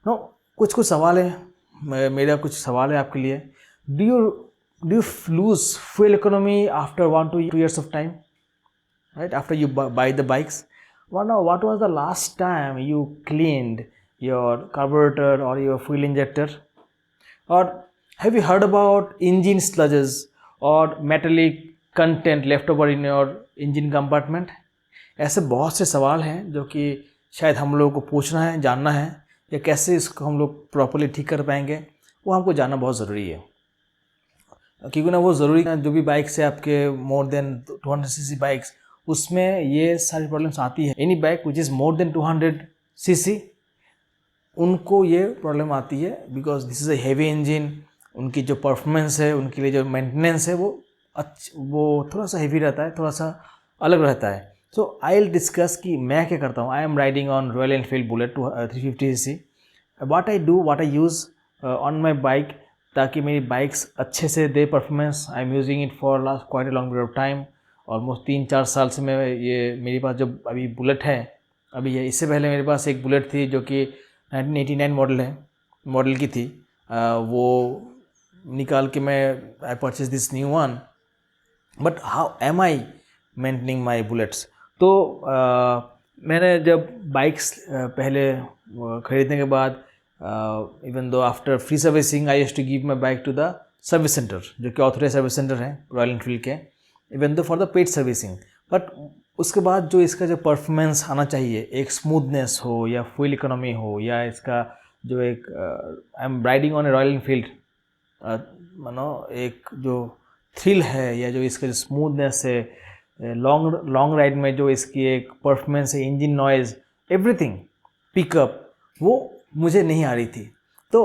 No कुछ कुछ सवाल है, मेरा कुछ सवाल है आपके लिए. Do you lose fuel economy after 1 to 2 years of time, right? After you buy the bikes, what was the last time you cleaned your carburetor or your fuel injector? Or have you heard about engine sludges or metallic content left over in your engine compartment? ऐसे बहुत से सवाल हैं जो कि शायद हम लोगों को पूछना है, जानना है, या कैसे इसको हम लोग प्रॉपरली ठीक कर पाएंगे, वो हमको जानना बहुत ज़रूरी है. क्योंकि ना वो ज़रूरी है, जो भी बाइक्स है आपके मोर देन 200 सीसी बाइक्स, उसमें ये सारी प्रॉब्लम्स आती है. Any bike which is more than 200 CC, उनको ये प्रॉब्लम आती है because this is a heavy engine. उनकी जो परफॉर्मेंस है, उनके लिए जो मेंटेनेंस है, वो थोड़ा सा हेवी रहता है, थोड़ा सा अलग रहता है. सो आई विल डिस्कस कि मैं क्या करता हूँ. I am riding on Royal Enfield Bullet 350 CC. What I use on my bike, ताकि मेरी बाइक्स अच्छे से दे performance. I am using it for last quite a long period of time. Almost 3-4 साल से मैं ये मेरे पास जो अभी बुलेट है, अभी है, इससे पहले मेरे पास एक बुलेट थी जो कि 1989 मॉडल की थी. वो निकाल के मैं I purchase this new one. But how am I maintaining my bullets? तो मैंने जब बाइक्स पहले ख़रीदने के बाद, even though after free servicing, I used to give my bike to the service centre, जो कि ऑथोराइज्ड सर्विस सेंटर हैं रॉयल एनफील्ड के, even though for the paid servicing. But उसके बाद जो इसका जो परफॉर्मेंस आना चाहिए, एक स्मूथनेस हो या फ्यूल इकोनॉमी हो, या इसका जो एक आई am riding on A royal Enfield, मानो एक जो थ्रिल है, या जो इसका जो स्मूथनेस है, लॉन्ग राइड में जो इसकी एक परफॉर्मेंस है, इंजन नॉइज़, एवरीथिंग, पिकअप, वो मुझे नहीं आ रही थी. तो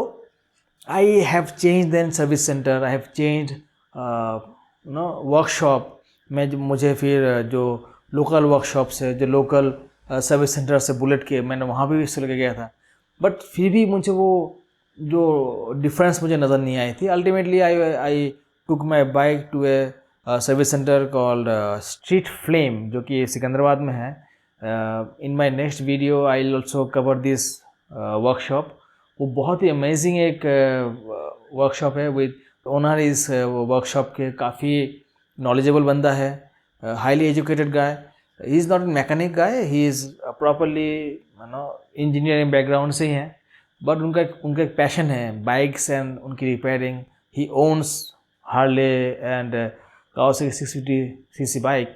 I have change then service centre, I have change workshop में. मुझे फिर जो लोकल वर्कशॉप्स है, जो लोकल सर्विस सेंटर से बुलेट के, मैंने वहाँ भी इससे लेके गया था. बट फिर भी मुझे वो जो डिफरेंस मुझे नज़र नहीं आई थी. Ultimately I took my bike to a service centre called street flame, जो कि सिकंदराबाद में है. In my next video I will also cover this workshop. वो बहुत ही अमेजिंग एक वर्कशॉप है. विद ओनर इस वर्कशॉप के काफ़ी नॉलेजेबल बंदा है, highly educated guy. He is not a mechanic guy, he is properly engineering background से ही हैं. बट उनका एक पैशन है बाइक्स एंड उनकी repairing. He owns Harley and Kawasaki 650 cc bike.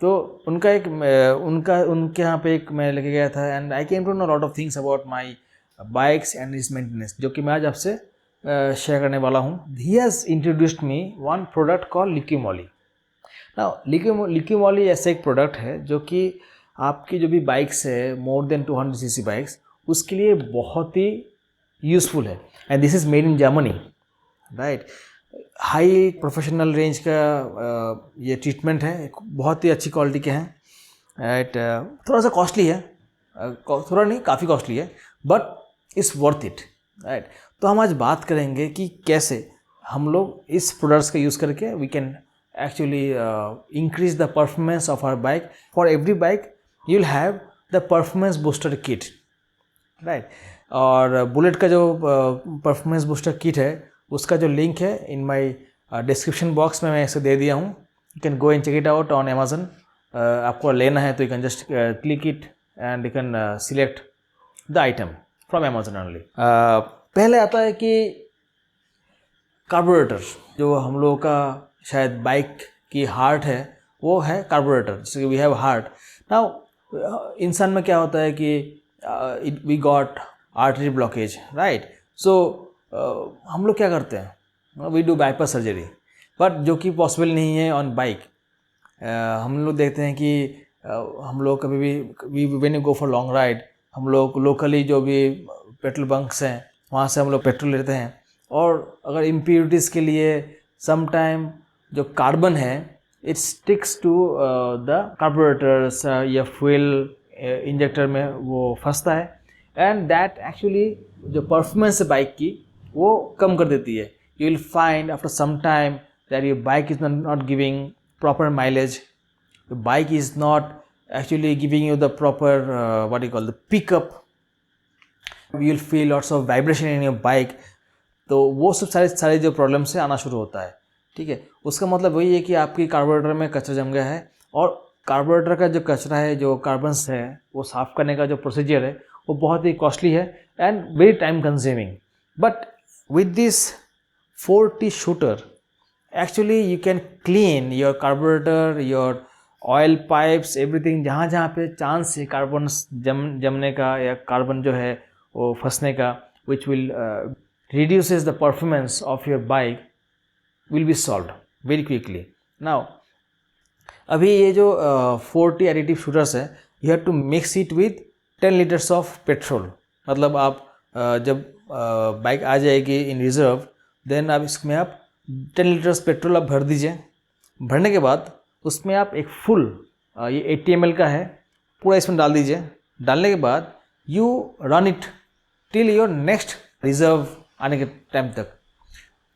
तो उनके यहाँ पे एक मैं लेके गया था, and I came to know lot of things about my bikes and its maintenance, जो कि मैं आज आपसे शेयर करने वाला हूँ. He has introduced me one product call Liqui Moly. Now Liqui Moly ऐसा एक प्रोडक्ट है जो कि आपकी जो भी बाइक्स है, मोर देन 200 सीसी बाइक्स, उसके लिए बहुत ही यूज़फुल है. And this is made in Germany, right. High professional range का ये ट्रीटमेंट है, बहुत ही अच्छी क्वालिटी के हैं, राइट. थोड़ा सा कॉस्टली है, थोड़ा नहीं, काफ़ी कॉस्टली है, but it's worth it, right. तो हम आज बात करेंगे कि कैसे हम लोग इस प्रोडक्ट्स का यूज़ करके we can actually increase the performance of our bike. For every bike you will have the performance booster kit, right. और बुलेट का जो परफॉर्मेंस बूस्टर किट है, उसका जो लिंक है इन माय डिस्क्रिप्शन बॉक्स में मैं इसे दे दिया हूँ. You can go and check it out on Amazon. आपको लेना है तो you can just click it and you can select the item from Amazon only. पहले आता है कि कार्बोरेटर, जो हम लोगों का शायद बाइक की हार्ट है, वो है कार्बोरेटर. जैसे कि वी हैव हार्ट. नाउ इंसान में क्या होता है कि we got artery blockage, right. So हम लोग क्या करते हैं, we do bypass surgery, but जो कि पॉसिबल नहीं है ऑन बाइक. हम लोग देखते हैं कि हम लोग कभी भी when you go for long ride, हम लोग लोकली जो भी पेट्रोल बंक्स हैं वहाँ से हम लोग पेट्रोल लेते हैं. और अगर इम्प्योरिटीज़ के लिए समटाइम जो कार्बन है it sticks to the carburettors या फ्यूल इंजेक्टर में वो फंसता है, एंड दैट एक्चुअली जो परफॉर्मेंस है बाइक की वो कम कर देती है. You will find after some time that your bike is not giving proper mileage, the bike is not actually giving you the proper what you call the pickup, you will feel lots of vibration in your bike. तो वो सब सारे जो problem से आना शुरू होता है, ठीक है। उसका मतलब वही है कि आपकी कार्बोरेटर में कचरा जम गया है, और कार्बोरेटर का जो कचरा है, जो कार्बन्स है, वो साफ़ करने का जो प्रोसीजर है वो बहुत ही कॉस्टली है and very time consuming. But with this 4T shooter, actually you can clean your carburetor, your oil pipes, everything। जहाँ जहाँ पे चांस है कार्बन जमने का या कार्बन जो है वो फंसने का, which will reduces the performance of your bike, will be solved very quickly। Now अभी ये जो 4T additive shooters है, you have to mix it with 10 liters of petrol। मतलब आप जब बाइक आ जाएगी इन रिजर्व, देन आप इसमें आप 10 लीटर्स पेट्रोल आप भर दीजिए। भरने के बाद उसमें आप एक फुल ये 80 ml का है पूरा इसमें डाल दीजिए। डालने के बाद you run it till your next reserve आने के टाइम तक,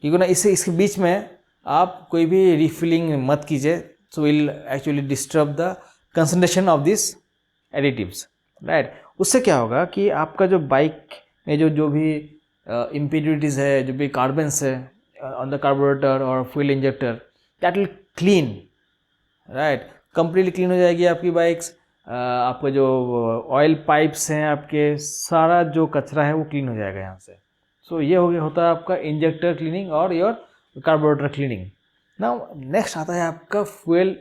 क्योंकि ना इसके बीच में आप कोई भी रिफिलिंग मत कीजिए, so will actually disturb the concentration of this additives, right. उससे क्या होगा कि आपका जो बाइक में जो भी इम्प्योरिटीज़ है, जो भी कार्बन्स है ऑन द कार्बोरेटर और fuel injector, that will clean, right. Completely clean हो जाएगी आपकी बाइक्स। आपका जो ऑयल पाइप्स हैं, आपके सारा जो कचरा है वो क्लीन हो जाएगा यहाँ से। सो ये हो गया होता है आपका इंजेक्टर क्लीनिंग और your carburettor cleaning. Now next आता है आपका fuel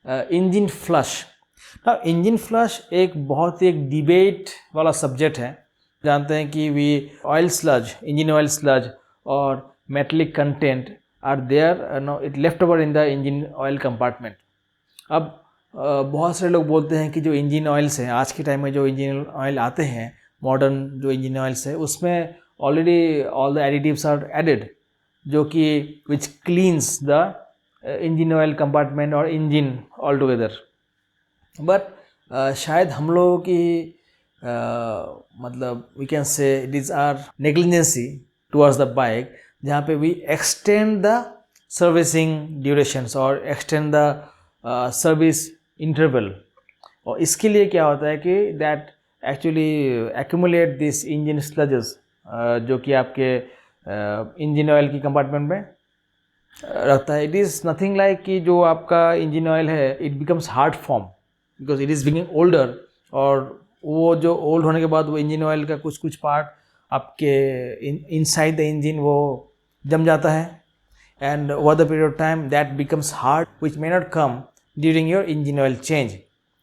engine flush. Now engine flush एक बहुत ही एक डिबेट वाला सब्जेक्ट है। जानते हैं कि we oil sludge, engine oil sludge और metallic content are there, no it left over in the engine oil compartment. अब बहुत सारे लोग बोलते हैं कि जो इंजन ऑयल्स हैं, आज के टाइम में जो इंजन ऑयल आते हैं, मॉडर्न जो इंजन ऑयल्स है, उसमें already all the additives are added, जो कि which cleans the engine oil compartment और इंजन ऑल टुगेदर। बट शायद हम लोगों की मतलब we can say it is are negligence towards the bike, जहाँ पे we extend the servicing durations और एक्सटेंड द सर्विस इंटरवल। और इसके लिए क्या होता है कि that actually accumulate this engine sludges, जो कि आपके इंजन ऑयल की कंपार्टमेंट में रखता है। इट इज़ नथिंग लाइक कि जो आपका इंजन ऑयल है, it becomes hard form because it is becoming older, और वो जो ओल्ड होने के बाद वो इंजन ऑयल का कुछ कुछ पार्ट आपके इनसाइड द इंजन वो जम जाता है, and over the period of time that becomes hard which may not come during your engine oil change,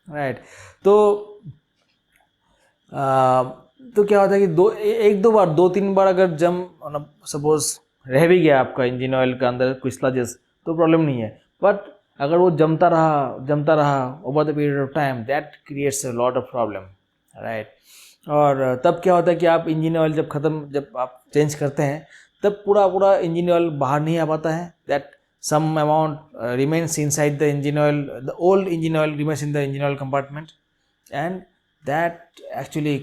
right. तो क्या होता है कि एक दो बार, 2-3 बार अगर जम सपोज रह भी गया आपका इंजन ऑयल का अंदर कुछ स्लजेस, तो प्रॉब्लम नहीं है। बट अगर वो जमता रहा over the period of time, that creates a lot of problem, right. और तब क्या होता है कि आप इंजन ऑयल जब आप चेंज करते हैं, तब पूरा इंजन ऑयल बाहर नहीं आ पाता है। That some amount remains inside the engine oil, the old engine oil remains in the engine oil compartment, and that actually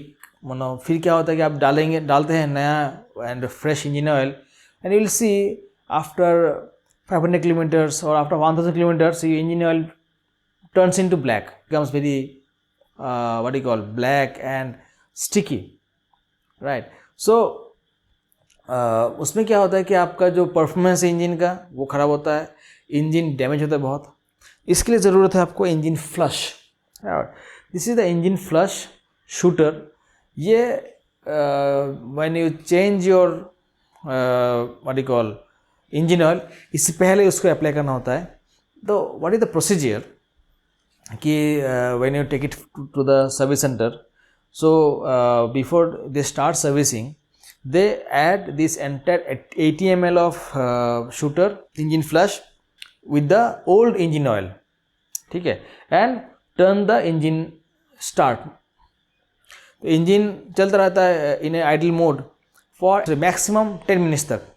फिर क्या होता है कि आप डालते हैं नया and fresh engine oil, and you will see after 500 kilometers or after 1000 kilometers, your engine oil turns into black, becomes very what do you call, black and sticky, right। So उसमें क्या होता है कि आपका जो परफॉर्मेंस है engine का वो ख़राब होता है, इंजन डैमेज होता है बहुत। इसके लिए ज़रूरत है आपको engine flush. This is the engine flush shooter. ये when you change your what do you call engine oil, इससे पहले उसको अप्लाई करना होता है। तो व्हाट इज़ द प्रोसीजर कि when you take it to the service centre, so before they start servicing, they add this entire 80 ml of shooter engine flush with the old engine oil, ठीक है, and turn the engine start। तो engine चलता रहता है in idle mode for maximum 10 minutes तक।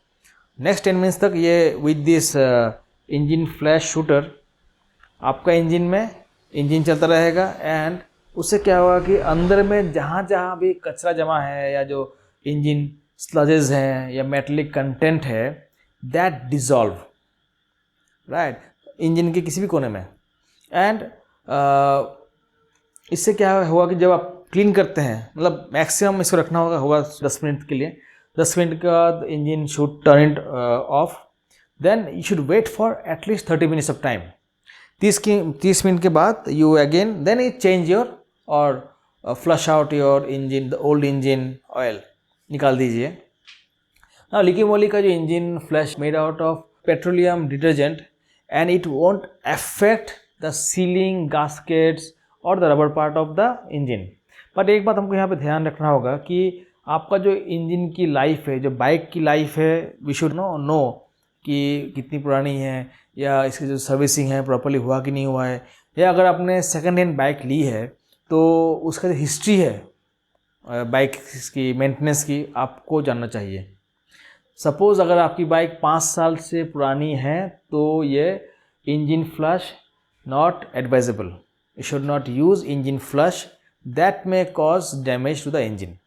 Next 10 minutes तक ये with this engine flush shooter आपका इंजन चलता रहेगा, एंड उससे क्या होगा कि अंदर में जहाँ जहाँ भी कचरा जमा है या जो इंजन स्लजेस हैं या मेटलिक कंटेंट है, दैट डिज़ोल्व, राइट, इंजन के किसी भी कोने में। एंड इससे क्या हुआ कि जब आप क्लीन करते हैं, मतलब मैक्सिमम इसको रखना होगा 10 मिनट के लिए। 10 मिनट के बाद engine should turn it off, then you should wait for at least 30 minutes of time. 30 minute के बाद you again then you change your और flush out your engine, the old engine oil निकाल दीजिए। Now Liqui Moly का जो engine flush made out of petroleum detergent and it won't affect the sealing, gaskets और the rubber part of the engine. But एक बात हमको यहाँ पे ध्यान रखना होगा कि आपका जो इंजन की लाइफ है, जो बाइक की लाइफ है, वी शुड नो कि कितनी पुरानी है, या इसकी जो सर्विसिंग है प्रॉपर्ली हुआ कि नहीं हुआ है, या अगर आपने सेकेंड हैंड बाइक ली है तो उसका जो हिस्ट्री है बाइक की मेंटेनेंस की आपको जानना चाहिए। सपोज़ अगर आपकी बाइक 5 साल से पुरानी है तो ये engine flush not advisable, you should not use engine flush, that may cause damage to the engine.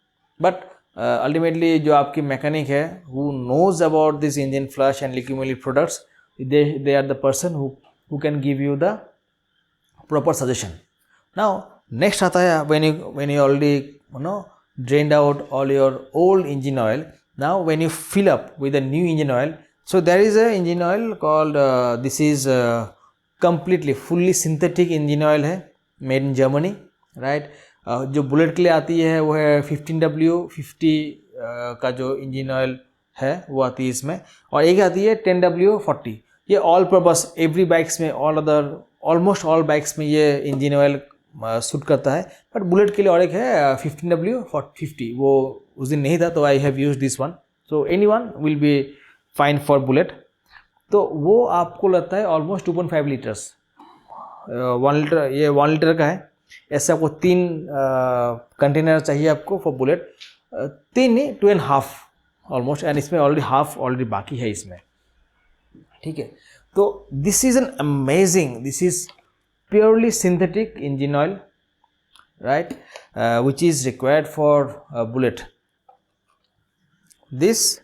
But ultimately जो आपकी मैकेनिक है who knows about this engine flush and Liqui Moly products, they are the person who can give you the proper suggestion. Now next आता है when you already drained out all your old engine oil. Now when you fill up with a new engine oil, so there is a engine oil called this is completely fully synthetic engine oil है, made in Germany, right? जो bullet के लिए आती है वो है 15W50 का जो इंजन ऑयल है वो आती है इसमें, और एक आती है 10W40। ये ऑल पर्पस एवरी बाइक्स में, ऑलमोस्ट ऑल बाइक्स में ये इंजन ऑयल सूट करता है। बट बुलेट के लिए और एक है 15W50, वो उस दिन नहीं था तो I have use this one, so anyone will be fine for bullet. तो वो आपको लगता है ऑलमोस्ट 2.5 लीटर्स, 1 लीटर, ये 1 लीटर का है। ऐसे आपको 3 कंटेनर चाहिए आपको फॉर बुलेट, 3 नहीं 2.5 ऑलमोस्ट, एंड इसमें ऑलरेडी हाफ ऑलरेडी बाकी है इसमें, ठीक है। तो this is an amazing, this is purely synthetic engine oil, right, which is required for bullet. This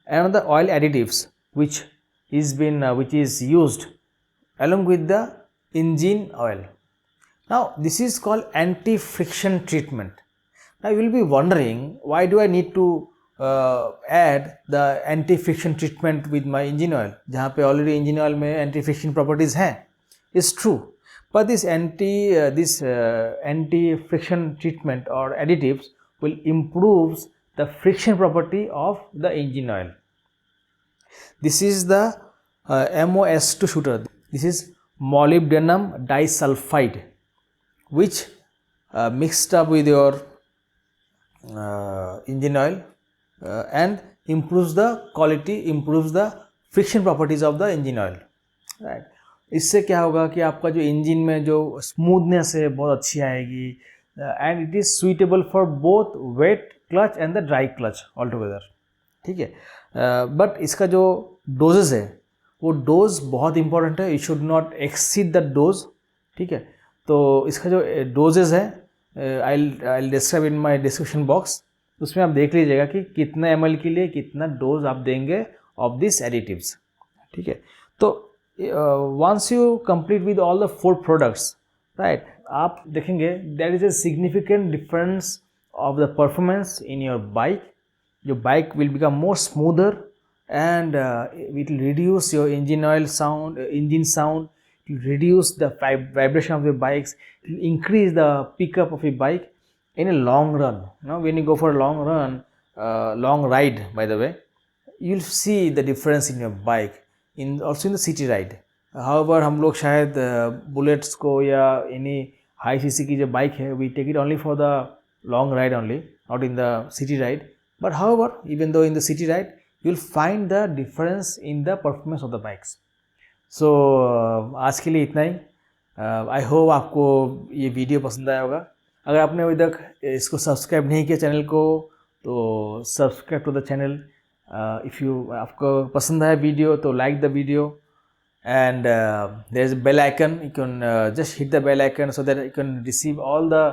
and the oil additives which is used along with the engine oil. Now this is called anti-friction treatment. Now you will be wondering, why do I need to add the anti-friction treatment with my engine oil, जहाँ पे already engine oil में anti-friction properties हैं? It's true. But this anti-friction treatment or additives will improve the friction property of the engine oil. This is the MOS2 shooter. This is molybdenum disulfide, which mixed up with your engine oil and improves the quality, improves the friction properties of the engine oil, right? इससे क्या होगा कि आपका जो engine में जो smoothness है बहुत अच्छी आएगी, and it is suitable for both wet clutch and the dry clutch all together, ठीक है। बट इसका जो डोजेज है वो डोज बहुत इंपॉर्टेंट है, you should not exceed the dose, ठीक है। तो इसका जो डोजेज है आई describe in my description box, उसमें आप देख लीजिएगा कि कितना ml के लिए कितना डोज आप देंगे ऑफ दिस एडिटिव्स, ठीक है। तो once you complete with all the 4 products, right, आप देखेंगे there is a significant difference of the performance in your bike. Your bike will become more smoother and it will reduce your engine sound, it will reduce the vibration of your bikes, it will increase the pickup of your bike in a long run. Now when you go for a long run, long ride by the way, you'll see the difference in your bike, also in the city ride. However हम लोग शायद bullets को या any high CC की जो bike है we take it only for the long ride only, not in the city ride. But however, even though in the city ride you'll find the difference in the performance of the bikes. So आज के लिए इतना ही। I hope आपको ये video पसंद आया होगा। अगर आपने अभी तक इसको सब्सक्राइब नहीं किया चैनल को तो subscribe to the channel. If you आपको पसंद आया वीडियो तो like the video, and there is a bell icon, you can just hit the bell icon so that you can receive all the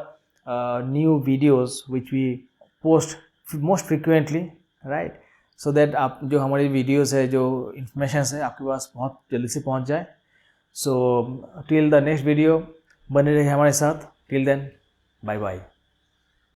new videos which we post most frequently, right, so that आप जो हमारी videos है, जो information है आपके पास बहुत जल्दी से पहुंच जाए। So till the next video बने रहिए हमारे साथ। Till then bye bye.